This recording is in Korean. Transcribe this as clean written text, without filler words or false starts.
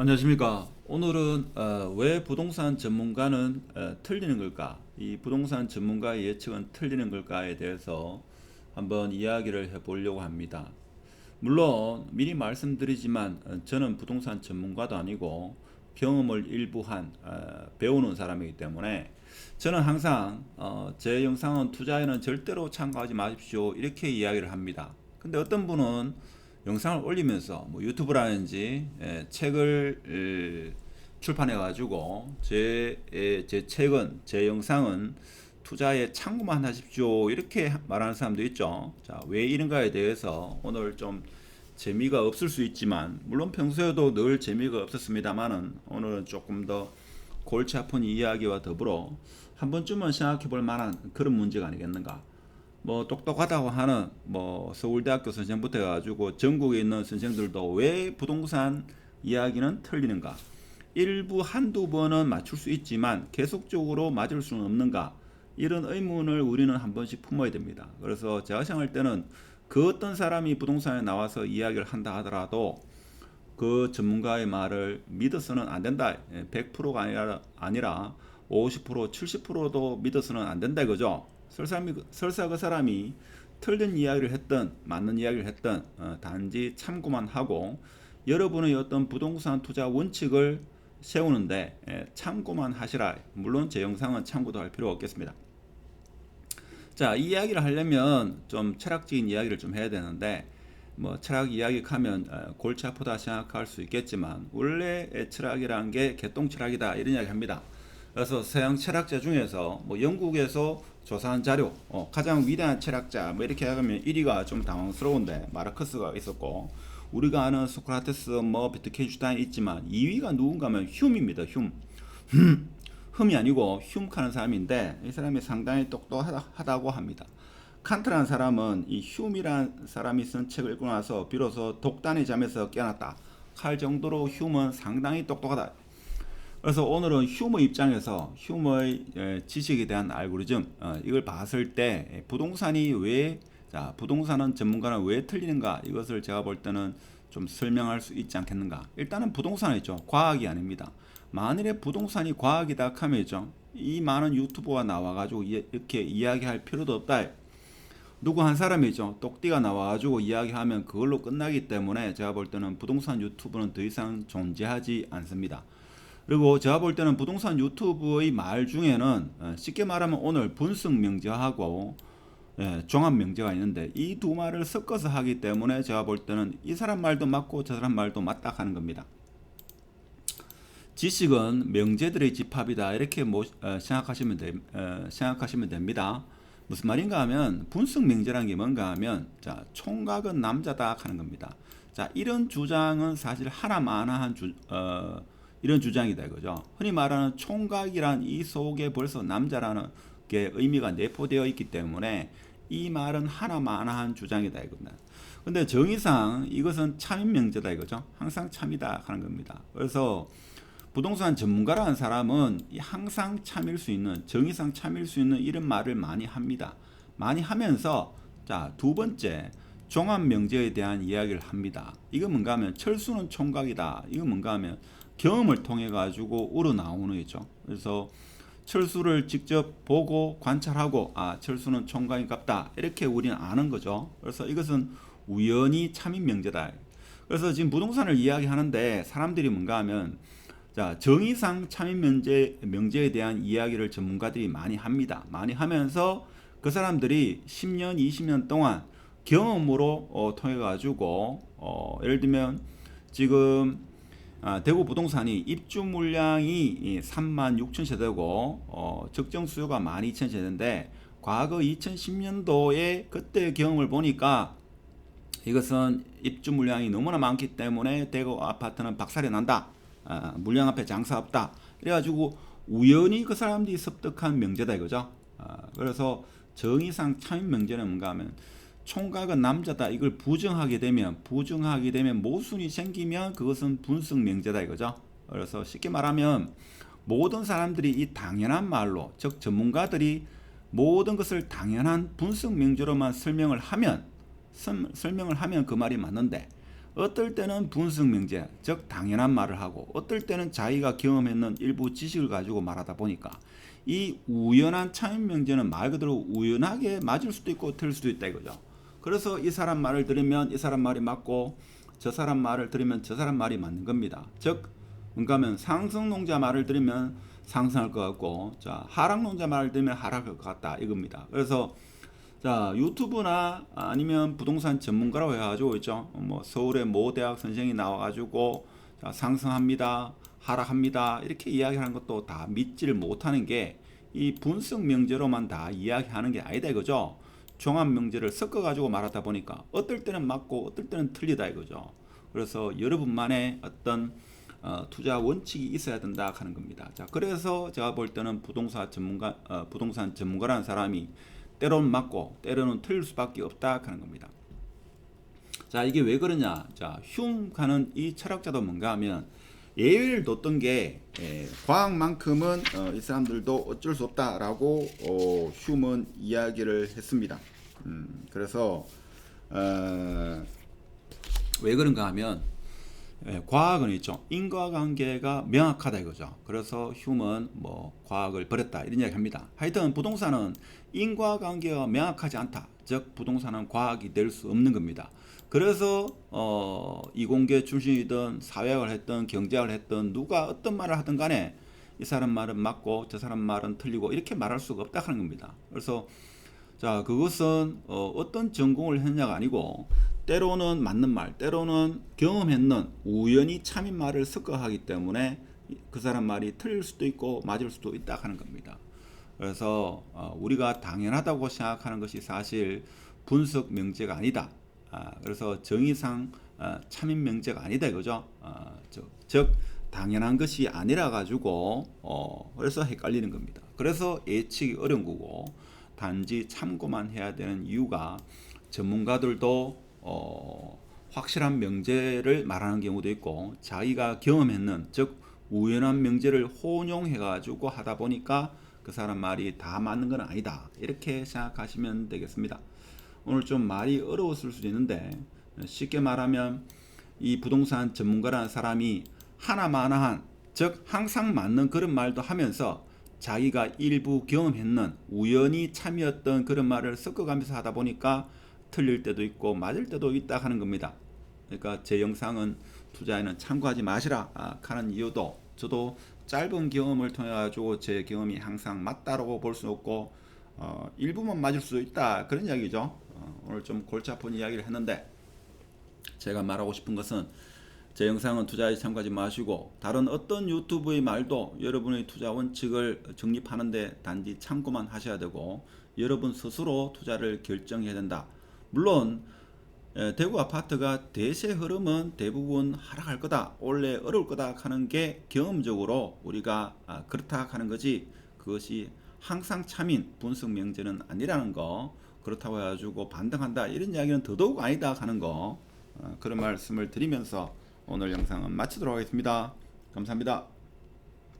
안녕하십니까. 오늘은 왜 부동산 전문가는 틀리는 걸까? 이 부동산 전문가의 예측은 틀리는 걸까에 대해서 한번 이야기를 해보려고 합니다. 물론 미리 말씀드리지만 저는 부동산 전문가도 아니고 경험을 일부 한 배우는 사람이기 때문에 저는 항상 제 영상은 투자에는 절대로 참고하지 마십시오 이렇게 이야기를 합니다. 근데 어떤 분은 영상을 올리면서 뭐 유튜브라든지 책을 출판해 가지고 제 책은 제 영상은 투자에 참고만 하십시오 이렇게 말하는 사람도 있죠. 자, 왜 이런가에 대해서 오늘 좀 재미가 없을 수 있지만 물론 평소에도 늘 재미가 없었습니다만은 오늘은 조금 더 골치 아픈 이야기와 더불어 한 번쯤은 생각해 볼 만한 그런 문제가 아니겠는가. 뭐 똑똑하다고 하는 뭐 서울대학교 선생부터 해가지고 전국에 있는 선생들도 왜 부동산 이야기는 틀리는가? 일부 한두 번은 맞출 수 있지만 계속적으로 맞을 수는 없는가? 이런 의문을 우리는 한 번씩 품어야 됩니다. 그래서 제가 생각할 때는 그 어떤 사람이 부동산에 나와서 이야기를 한다 하더라도 그 전문가의 말을 믿어서는 안 된다. 100%가 아니라 50%, 70%도 믿어서는 안 된다 이거죠. 설사 그 사람이 틀린 이야기를 했던 맞는 이야기를 했던 단지 참고만 하고 여러분의 어떤 부동산 투자 원칙을 세우는데 참고만 하시라. 물론 제 영상은 참고도 할 필요가 없겠습니다. 자, 이 이야기를 하려면 좀 철학적인 이야기를 좀 해야 되는데 뭐 철학 이야기 하면 골치 아프다 생각할 수 있겠지만 원래 철학이라는 게 개똥 철학이다 이런 이야기 합니다. 그래서 서양 철학자 중에서 뭐 영국에서 조사한 자료 가장 위대한 철학자 뭐 이렇게 하면 1위가 좀 당황스러운데 마르크스가 있었고 우리가 아는 소크라테스 뭐 비트겐슈타인 있지만 2위가 누군가 하면 흉입니다. 흠이 아니고 흉하는 사람인데 이 사람이 상당히 똑똑하다고 합니다. 칸트라는 사람은 이 흉이란 사람이 쓴 책을 읽고 나서 비로소 독단의 잠에서 깨어났다 할 정도로 흉은 상당히 똑똑하다. 그래서 오늘은 흉의 입장에서 흉의 지식에 대한 알고리즘 이걸 봤을 때 부동산이 왜 부동산은 전문가는 왜 틀리는가 이것을 제가 볼 때는 좀 설명할 수 있지 않겠는가. 일단은 부동산은 있죠. 과학이 아닙니다. 만일에 부동산이 과학이다 하면 있죠. 이 많은 유튜버가 나와가지고 이렇게 이야기할 필요도 없다. 누구 한 사람이죠. 똑띠가 나와가지고 이야기하면 그걸로 끝나기 때문에 제가 볼 때는 부동산 유튜브는 더 이상 존재하지 않습니다. 그리고 제가 볼 때는 부동산 유튜브의 말 중에는 쉽게 말하면 오늘 분석 명제하고 종합 명제가 있는데 이 두 말을 섞어서 하기 때문에 제가 볼 때는 이 사람 말도 맞고 저 사람 말도 맞다 하는 겁니다. 지식은 명제들의 집합이다 이렇게 생각하시면 됩니다. 무슨 말인가 하면 분석 명제라는 게 뭔가 하면 자 총각은 남자다 하는 겁니다. 자 이런 주장은 사실 하나마나한 이런 주장이다 이거죠. 흔히 말하는 총각이란 이 속에 벌써 남자라는 게 의미가 내포되어 있기 때문에 이 말은 하나마나한 주장이다 이겁니다. 근데 정의상 이것은 참인 명제다 이거죠. 항상 참이다 하는 겁니다. 그래서 부동산 전문가라는 사람은 항상 참일 수 있는 정의상 참일 수 있는 이런 말을 많이 합니다. 많이 하면서 자 두 번째 종합 명제에 대한 이야기를 합니다. 이거 뭔가 하면 철수는 총각이다. 이거 뭔가 하면 경험을 통해 가지고 우러나오는 거죠. 그래서 철수를 직접 보고 관찰하고 철수는 총각인 같다 이렇게 우리는 아는 거죠. 그래서 이것은 우연히 참인 명제다. 그래서 지금 부동산을 이야기하는데 사람들이 뭔가 하면 자 정의상 참인 명제에 대한 이야기를 전문가들이 많이 합니다. 많이 하면서 그 사람들이 10년 20년 동안 경험으로 통해 가지고 예를 들면 지금 대구 부동산이 입주 물량이 3만 6천 세대고 적정 수요가 12,000 세대인데 과거 2010년도에 그때 경험을 보니까 이것은 입주 물량이 너무나 많기 때문에 대구 아파트는 박살이 난다. 물량 앞에 장사 없다. 그래가지고 우연히 그 사람들이 습득한 명제다 이거죠. 그래서 정의상 참인 명제는 뭔가 하면 총각은 남자다 이걸 부정하게 되면 모순이 생기면 그것은 분석 명제다 이거죠. 그래서 쉽게 말하면 모든 사람들이 이 당연한 말로 즉 전문가들이 모든 것을 당연한 분석 명제로만 설명을 하면 그 말이 맞는데 어떨 때는 분석 명제, 즉 당연한 말을 하고 어떨 때는 자기가 경험했는 일부 지식을 가지고 말하다 보니까 이 우연한 참인 명제는 말 그대로 우연하게 맞을 수도 있고 틀릴 수도 있다 이거죠. 그래서 이 사람 말을 들으면 이 사람 말이 맞고 저 사람 말을 들으면 저 사람 말이 맞는 겁니다. 즉 뭔가 하면 상승론자 말을 들으면 상승할 것 같고 자 하락론자 말을 들으면 하락할 것 같다 이겁니다. 그래서 자 유튜브나 아니면 부동산 전문가라고 해가지고 있죠. 뭐 서울의 모 대학 선생이 나와가지고 자, 상승합니다, 하락합니다 이렇게 이야기하는 것도 다 믿지를 못하는 게 이 분석 명제로만 다 이야기하는 게 아니다 이거죠. 종합 명제를 섞어가지고 말하다 보니까 어떨 때는 맞고 어떨 때는 틀리다 이거죠. 그래서 여러분만의 어떤 투자 원칙이 있어야 된다 하는 겁니다. 자, 그래서 제가 볼 때는 부동산 전문가라는 사람이 때로는 맞고 때로는 틀릴 수밖에 없다 하는 겁니다. 자, 이게 왜 그러냐? 자, 흉하는 이 철학자도 뭔가 하면 예외를 뒀던 게 과학만큼은 이 사람들도 어쩔 수 없다라고 휴먼 이야기를 했습니다. 그래서 왜 그런가 하면 과학은 있죠. 인과관계가 명확하다 이거죠. 그래서 휴먼 뭐 과학을 버렸다 이런 이야기 합니다. 하여튼 부동산은 인과관계가 명확하지 않다. 즉 부동산은 과학이 될 수 없는 겁니다. 그래서 이공계 출신이든 사회학을 했든 경제학을 했든 누가 어떤 말을 하든 간에 이 사람 말은 맞고 저 사람 말은 틀리고 이렇게 말할 수가 없다 하는 겁니다. 그래서 자 그것은 어떤 전공을 했냐가 아니고 때로는 맞는 말, 때로는 경험했는 우연히 참인 말을 섞어하기 때문에 그 사람 말이 틀릴 수도 있고 맞을 수도 있다 하는 겁니다. 그래서 우리가 당연하다고 생각하는 것이 사실 분석 명제가 아니다. 그래서 정의상 참인 명제가 아니다 이거죠. 즉 당연한 것이 아니라 가지고 그래서 헷갈리는 겁니다. 그래서 예측이 어려운 거고 단지 참고만 해야 되는 이유가 전문가들도 확실한 명제를 말하는 경우도 있고 자기가 경험했는 즉 우연한 명제를 혼용해 가지고 하다 보니까 그 사람 말이 다 맞는 건 아니다 이렇게 생각하시면 되겠습니다. 오늘 좀 말이 어려웠을 수도 있는데 쉽게 말하면 이 부동산 전문가라는 사람이 하나마나한 즉 항상 맞는 그런 말도 하면서 자기가 일부 경험했는 우연히 참이었던 그런 말을 섞어가면서 하다 보니까 틀릴 때도 있고 맞을 때도 있다 하는 겁니다. 그러니까 제 영상은 투자에는 참고하지 마시라 하는 이유도 저도 짧은 경험을 통해 가지고 제 경험이 항상 맞다라고 볼 수 없고 일부만 맞을 수도 있다 그런 이야기죠. 오늘 좀 골치 아픈 이야기를 했는데 제가 말하고 싶은 것은 제 영상은 투자에 참고하지 마시고 다른 어떤 유튜브의 말도 여러분의 투자 원칙을 정립하는데 단지 참고만 하셔야 되고 여러분 스스로 투자를 결정해야 된다. 물론 대구 아파트가 대세 흐름은 대부분 하락할 거다 원래 어려울 거다 하는 게 경험적으로 우리가 그렇다 하는 거지 그것이 항상 참인 분석 명제는 아니라는 거 그렇다고 해가지고 반등한다 이런 이야기는 더더욱 아니다 하는 거 그런 말씀을 드리면서 오늘 영상은 마치도록 하겠습니다. 감사합니다.